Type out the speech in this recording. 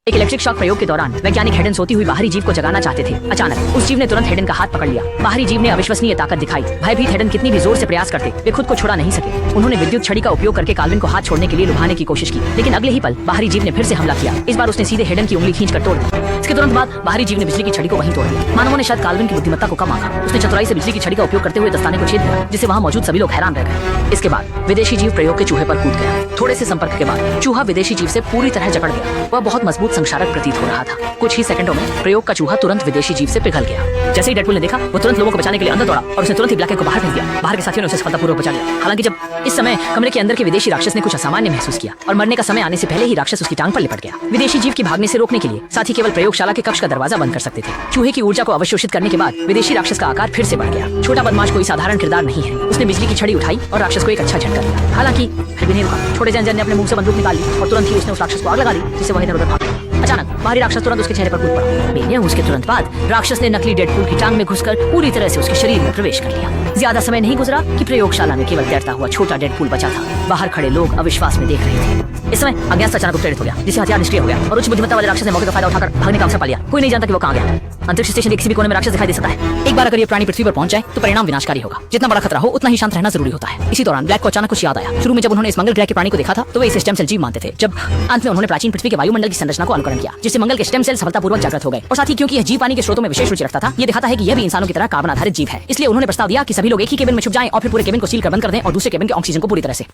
एक electric shock प्रयोग के दौरान वैज्ञानिक हेडन सोती हुई बाहरी जीव को जगाना चाहते थे। अचानक उस जीव ने तुरंत हेडन का हाथ पकड़ लिया। बाहरी जीव ने अविश्वसनीय ताकत दिखाई। भयभीत हेडन कितनी भी जोर से प्रयास करते वे खुद को छुड़ा नहीं सके। उन्होंने विद्युत छड़ी का उपयोग करके काल्विन को हाथ छोड़ने के लिए लुभाने की कोशिश की, लेकिन अगले ही पल बाहरी जीव ने फिर से हमला किया। इस बार उसने सीधे हेडन की उंगली खींचकर तोड़ दी। इसके तुरंत बाद बाहरी जीव ने बिजली की छड़ी को वहीं तोड़ दिया। मानवों ने शायद काल्विन की बुद्धिमत्ता को कम आंका। उसने चतुराई से बिजली की छड़ी का उपयोग करते हुए दस्ताने को छेद दिया, जिससे वहां मौजूद सभी लोग हैरान रह गए। इसके बाद विदेशी जीव प्रयोग के चूहे पर कूद गया। थोड़े से संपर्क के बाद चूहा विदेशी जीव से पूरी तरह जकड़ गया। वह बहुत मजबूत संक्षारक प्रतीत हो रहा था। कुछ ही सेकंडों में प्रयोग का चूहा तुरंत विदेशी जीव से पिघल गया। जैसे ही डेडपूल ने देखा, वो तुरंत लोगों को बचाने के लिए अंदर दौड़ा और उसने तुरंत ही ब्लैक को बाहर भेज दिया। बाहर के साथियों ने उसे सफलतापूर्वक बचा लिया। हालांकि जब इस समय कमरे के अंदर के विदेशी राक्षस ने कुछ असामान्य महसूस किया और मरने का समय आने से पहले ही राक्षस उसकी टांग पर लिपट गया। विदेशी जीव की भागने से रोकने के लिए साथी केवल प्रयोगशाला के कक्ष का दरवाजा बंद कर सकते थे। चूहे की ऊर्जा को अवशोषित करने के बाद विदेशी राक्षस का आकार फिर से बढ़ गया। छोटा बदमाश कोई साधारण किरदार नहीं है। उसने बिजली की छड़ी उठाई और राक्षस को एक अच्छा झटका दिया। हालांकि फिर भी नहीं रुका। छोटे जन ने अपने मुंह से बंदूक निकाल ली और तुरंत ही उसने उस राक्षस को आग लगा दी, जिससे वह इधर उधर भाग गया। अचानक बाहरी राक्षस तुरंत उसके चेहरे पर कूद पड़ा। मैंने उसके तुरंत बाद राक्षस ने नकली डेडपूल की टांग में घुसकर पूरी तरह से उसके शरीर में प्रवेश कर लिया। ज्यादा समय नहीं गुजरा कि प्रयोगशाला में केवल तैरता हुआ छोटा डेडपूल बचा था। बाहर खड़े लोग अविश्वास में देख रहे थे। इस समय अज्ञात अचानक उत्प्रेरित हो गया, जिससे हथियार निष्क्रिय हो गया और उच्च बुद्धिमत्ता वाले राक्षस ने मौके का फायदा उठाकर भागने का अवसर पा लिया। कोई नहीं जानता कि वो कहां गया। अंतरिक्ष स्टेशन के किसी भी कोने में राक्षस दिखाई दे सकता है। एक बार अगर ये प्राणी पृथ्वी पर पहुंच जाए तो परिणाम विनाशकारी होगा। जितना बड़ा खतरा हो उतना ही शांत रहना जरूरी होता है। इसी दौरान ब्लैक को अचानक कुछ याद आया। शुरू में जब उन्होंने इस मंगल ग्रह के प्राणी को देखा था तो वे इसे स्टेम सेल जीव मानते थे। जब अंत में उन्होंने प्राचीन पृथ्वी के वायुमंडल की संरचना को अनुकरण किया, जिससे मंगल के स्टेम सेल सफलतापूर्वक जागृत हो गए। और साथ ही क्योंकि यह जीव पानी के स्रोतों में विशेष रुचि रखता था, ये दिखाता है कि यह भी इंसानों की तरह कार्बन आधारित जीव है। इसलिए उन्होंने प्रस्ताव दिया कि सभी लोग एक ही केबिन में छुप जाएं और फिर पूरे केबिन को सील कर बंद कर दें और दूसरे केबिन के ऑक्सीजन को पूरी तरह से